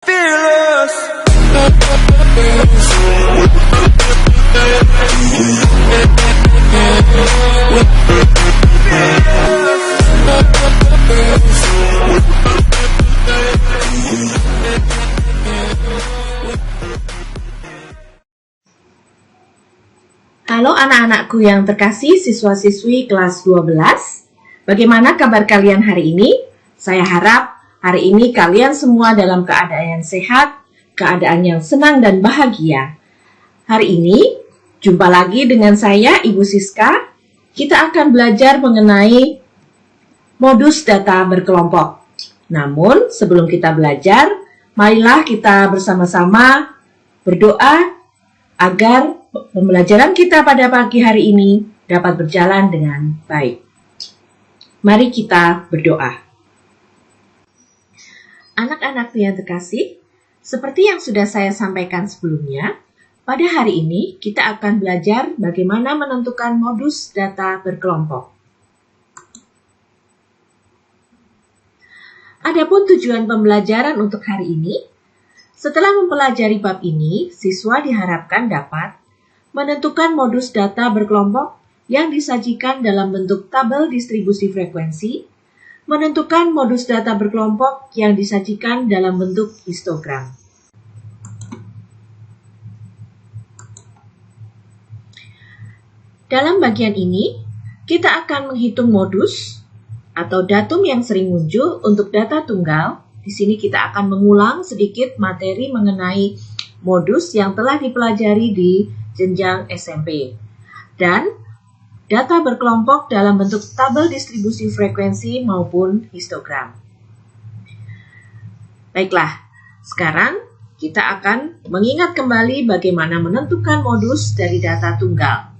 Fearless. Halo anak-anakku yang terkasih, siswa-siswi kelas 12. Bagaimana kabar kalian hari ini? Saya harap hari ini kalian semua dalam keadaan yang sehat, keadaan yang senang dan bahagia. Hari ini, jumpa lagi dengan saya, Ibu Siska. Kita akan belajar mengenai modus data berkelompok. Namun, sebelum kita belajar, marilah kita bersama-sama berdoa agar pembelajaran kita pada pagi hari ini dapat berjalan dengan baik. Mari kita berdoa. Anak-anak yang terkasih, seperti yang sudah saya sampaikan sebelumnya, pada hari ini kita akan belajar bagaimana menentukan modus data berkelompok. Adapun tujuan pembelajaran untuk hari ini, setelah mempelajari bab ini, siswa diharapkan dapat menentukan modus data berkelompok yang disajikan dalam bentuk tabel distribusi frekuensi, menentukan modus data berkelompok yang disajikan dalam bentuk histogram. Dalam bagian ini, kita akan menghitung modus atau datum yang sering muncul untuk data tunggal. Di sini kita akan mengulang sedikit materi mengenai modus yang telah dipelajari di jenjang SMP. Dan data berkelompok dalam bentuk tabel distribusi frekuensi maupun histogram. Baiklah, sekarang kita akan mengingat kembali bagaimana menentukan modus dari data tunggal.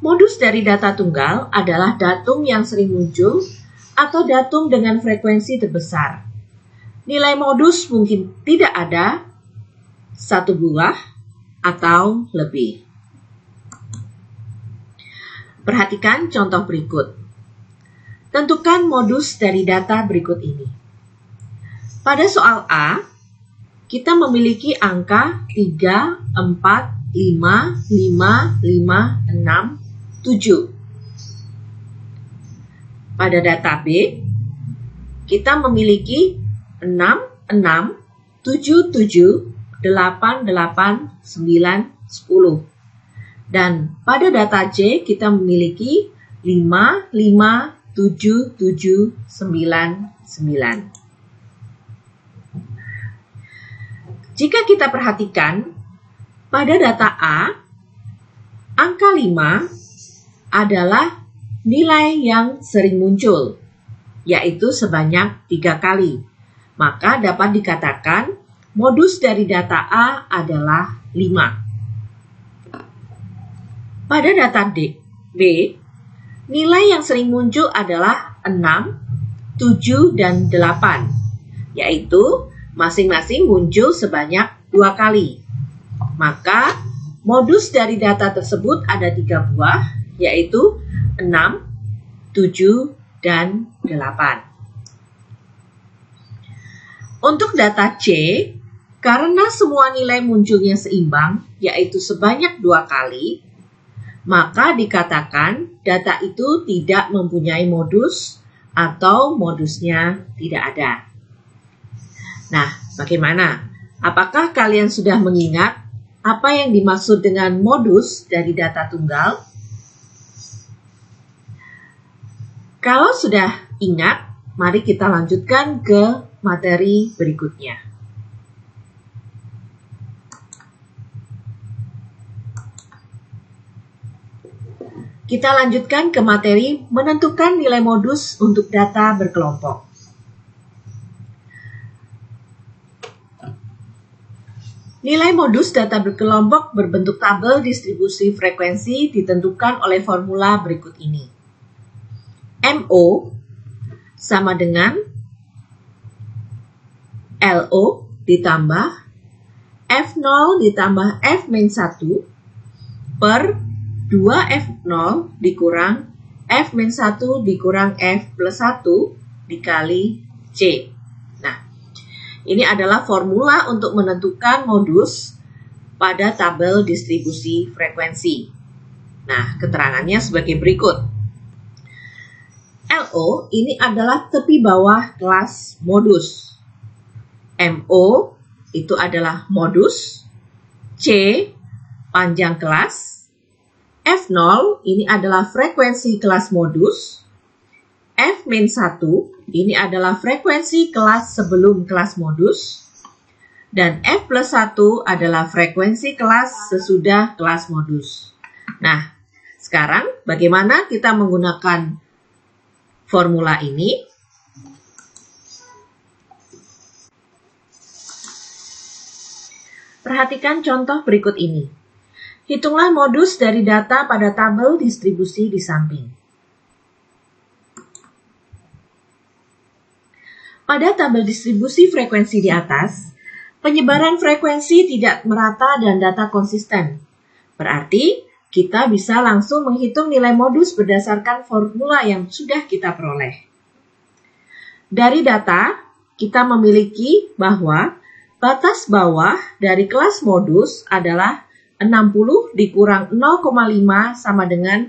Modus dari data tunggal adalah datum yang sering muncul atau datum dengan frekuensi terbesar. Nilai modus mungkin tidak ada, satu buah, atau lebih. Perhatikan contoh berikut. Tentukan modus dari data berikut ini. Pada soal A, kita memiliki angka 3, 4, 5, 5, 5, 6, 7. Pada data B, kita memiliki 6, 6, 7, 7, 8, 8, 9, 10. Dan pada data C kita memiliki 5, 5, 7, 7, 9, 9. Jika kita perhatikan, pada data A, angka 5 adalah nilai yang sering muncul, yaitu sebanyak 3 kali. Maka dapat dikatakan modus dari data A adalah 5. Pada data B, nilai yang sering muncul adalah 6, 7, dan 8, yaitu masing-masing muncul sebanyak 2 kali. Maka modus dari data tersebut ada 3 buah, yaitu 6, 7, dan 8. Untuk data C, karena semua nilai munculnya seimbang, yaitu sebanyak 2 kali, maka dikatakan data itu tidak mempunyai modus atau modusnya tidak ada. Nah, bagaimana? Apakah kalian sudah mengingat apa yang dimaksud dengan modus dari data tunggal? Kalau sudah ingat, mari kita lanjutkan ke materi berikutnya. Kita lanjutkan ke materi menentukan nilai modus untuk data berkelompok. Nilai modus data berkelompok berbentuk tabel distribusi frekuensi ditentukan oleh formula berikut ini. MO sama dengan LO ditambah F0 ditambah F-1 per 2F0 dikurang F-1 dikurang F plus 1 dikali C. Nah, Ini adalah formula untuk menentukan modus pada tabel distribusi frekuensi. Nah, keterangannya sebagai berikut. LO ini adalah tepi bawah kelas modus. MO itu adalah modus. C panjang kelas. F0 ini adalah frekuensi kelas modus. F-1 ini adalah frekuensi kelas sebelum kelas modus. Dan F+1 adalah frekuensi kelas sesudah kelas modus. Nah, sekarang bagaimana kita menggunakan formula ini? Perhatikan contoh berikut ini. Hitunglah modus dari data pada tabel distribusi di samping. Pada tabel distribusi frekuensi di atas, penyebaran frekuensi tidak merata dan data konsisten. Berarti, kita bisa langsung menghitung nilai modus berdasarkan formula yang sudah kita peroleh. Dari data, kita memiliki bahwa batas bawah dari kelas modus adalah 60 dikurang 0,5 sama dengan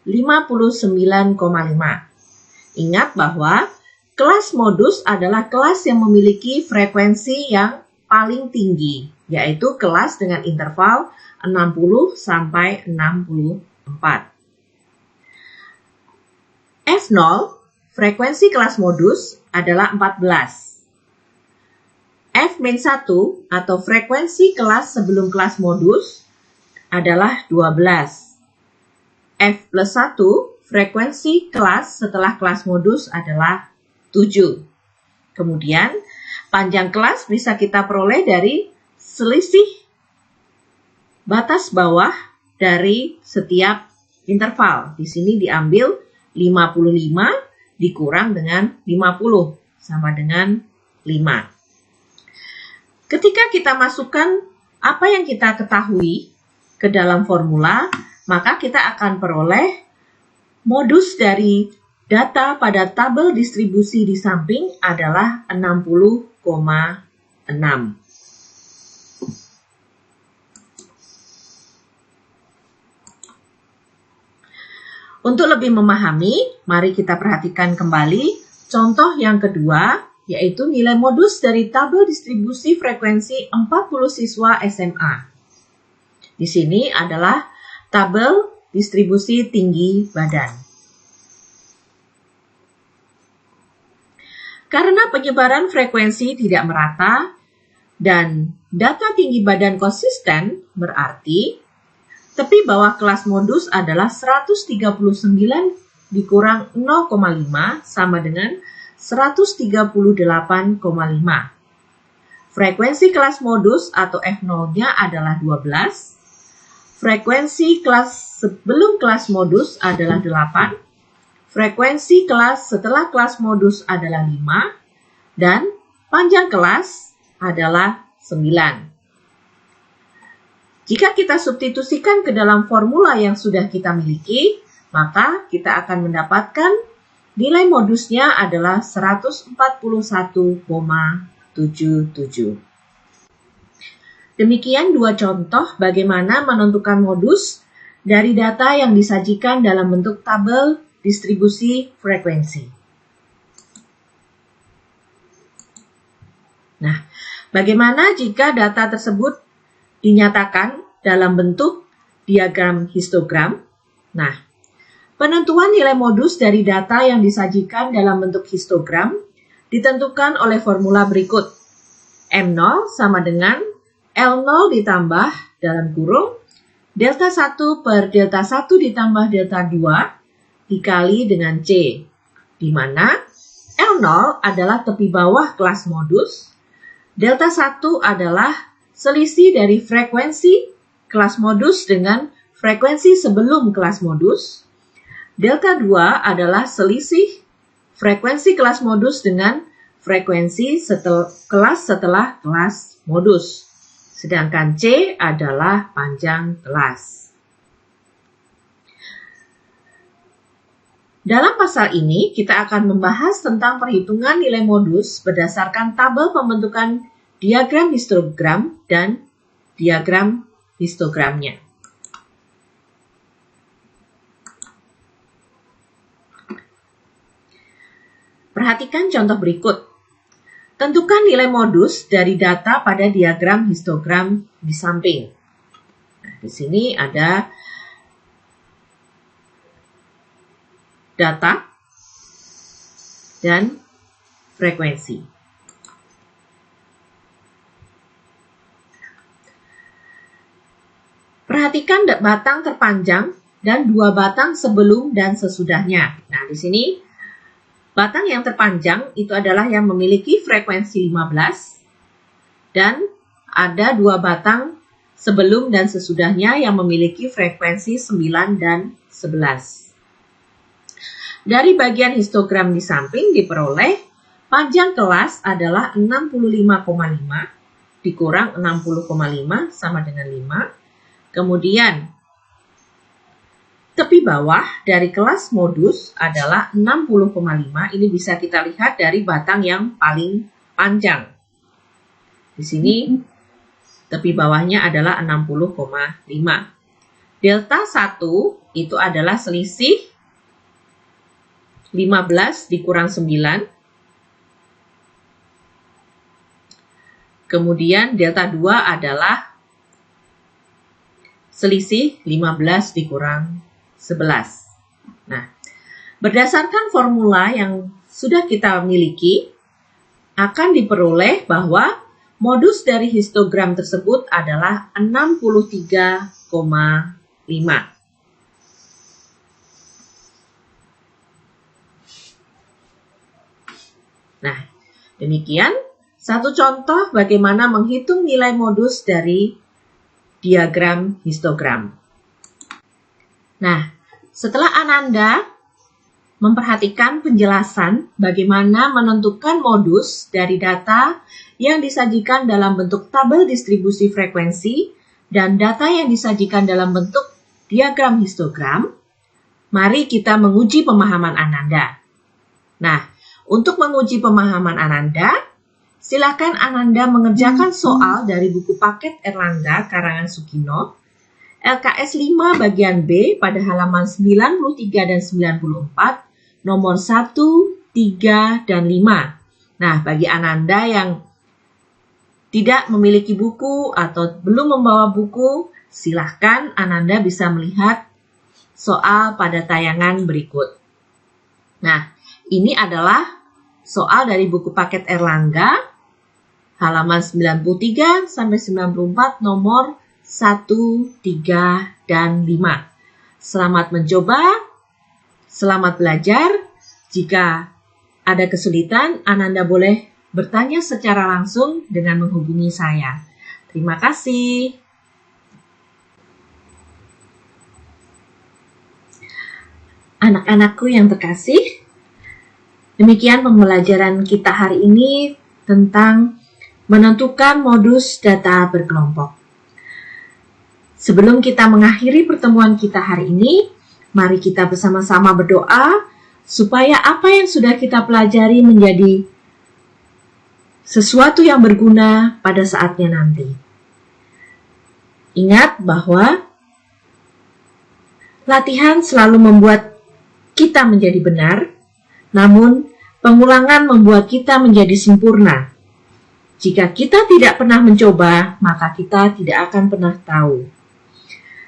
59,5. Ingat bahwa kelas modus adalah kelas yang memiliki frekuensi yang paling tinggi, yaitu kelas dengan interval 60 sampai 64. F0, frekuensi kelas modus adalah 14. F-1 atau frekuensi kelas sebelum kelas modus adalah 12. F+1, frekuensi kelas setelah kelas modus adalah 7. Kemudian, panjang kelas bisa kita peroleh dari selisih batas bawah dari setiap interval. Di sini diambil 55 dikurang dengan 50, sama dengan 5. Ketika kita masukkan apa yang kita ketahui ke dalam formula, maka kita akan peroleh modus dari data pada tabel distribusi di samping adalah 60,6. Untuk lebih memahami, mari kita perhatikan kembali contoh yang kedua, yaitu nilai modus dari tabel distribusi frekuensi 40 siswa SMA. Di sini adalah tabel distribusi tinggi badan. Karena penyebaran frekuensi tidak merata dan data tinggi badan konsisten, berarti tepi bawah kelas modus adalah 139 dikurang 0,5 sama dengan 138,5. Frekuensi kelas modus atau F0-nya adalah 12. Frekuensi kelas sebelum kelas modus adalah 8. Frekuensi kelas setelah kelas modus adalah 5, dan panjang kelas adalah 9. Jika kita substitusikan ke dalam formula yang sudah kita miliki, maka kita akan mendapatkan nilai modusnya adalah 141,77. Demikian dua contoh bagaimana menentukan modus dari data yang disajikan dalam bentuk tabel distribusi frekuensi. Nah, bagaimana jika data tersebut dinyatakan dalam bentuk diagram histogram? Nah, penentuan nilai modus dari data yang disajikan dalam bentuk histogram ditentukan oleh formula berikut. M0 sama dengan L0 ditambah dalam kurung delta 1 per delta 1 ditambah delta 2 dikali dengan C, di mana L0 adalah tepi bawah kelas modus, delta 1 adalah selisih dari frekuensi kelas modus dengan frekuensi sebelum kelas modus, delta 2 adalah selisih frekuensi kelas modus dengan frekuensi kelas setelah kelas modus, sedangkan C adalah panjang kelas. Dalam pasal ini, kita akan membahas tentang perhitungan nilai modus berdasarkan tabel pembentukan diagram histogram dan diagram histogramnya. Perhatikan contoh berikut. Tentukan nilai modus dari data pada diagram histogram di samping. Nah, di sini ada data dan frekuensi. Perhatikan batang terpanjang dan 2 batang sebelum dan sesudahnya. Nah, di sini batang yang terpanjang itu adalah yang memiliki frekuensi 15 dan ada 2 batang sebelum dan sesudahnya yang memiliki frekuensi 9 dan 11. Dari bagian histogram di samping diperoleh panjang kelas adalah 65,5 dikurang 60,5 sama dengan 5. Kemudian tepi bawah dari kelas modus adalah 60,5. Ini bisa kita lihat dari batang yang paling panjang. Di sini tepi bawahnya adalah 60,5. Delta 1 itu adalah selisih 15 dikurang 9. Kemudian delta 2 adalah selisih 15 dikurang 11. Nah, berdasarkan formula yang sudah kita miliki, akan diperoleh bahwa modus dari histogram tersebut adalah 63,5. Nah, demikian satu contoh bagaimana menghitung nilai modus dari diagram histogram. Nah, setelah Ananda memperhatikan penjelasan bagaimana menentukan modus dari data yang disajikan dalam bentuk tabel distribusi frekuensi dan data yang disajikan dalam bentuk diagram histogram, mari kita menguji pemahaman Ananda. Nah, untuk menguji pemahaman Ananda, silakan Ananda mengerjakan soal dari buku paket Erlangga karangan Sukino, LKS 5 bagian B pada halaman 93 dan 94, nomor 1, 3, dan 5. Nah, bagi Ananda yang tidak memiliki buku atau belum membawa buku, silahkan Ananda bisa melihat soal pada tayangan berikut. Nah, ini adalah soal dari buku paket Erlangga, halaman 93 sampai 94, nomor 1, 3, dan 5. Selamat mencoba, selamat belajar. Jika ada kesulitan, Ananda boleh bertanya secara langsung dengan menghubungi saya. Terima kasih. Anak-anakku yang terkasih, demikian pembelajaran kita hari ini tentang menentukan modus data berkelompok. Sebelum kita mengakhiri pertemuan kita hari ini, mari kita bersama-sama berdoa supaya apa yang sudah kita pelajari menjadi sesuatu yang berguna pada saatnya nanti. Ingat bahwa latihan selalu membuat kita menjadi benar, namun pengulangan membuat kita menjadi sempurna. Jika kita tidak pernah mencoba, maka kita tidak akan pernah tahu.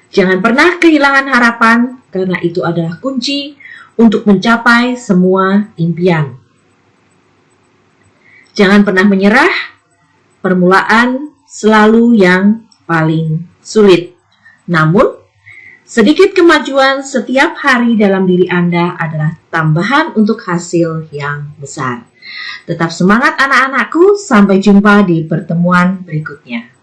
Jangan pernah kehilangan harapan, karena itu adalah kunci untuk mencapai semua impian. Jangan pernah menyerah, permulaan selalu yang paling sulit. Namun, sedikit kemajuan setiap hari dalam diri Anda adalah tambahan untuk hasil yang besar. Tetap semangat anak-anakku, sampai jumpa di pertemuan berikutnya.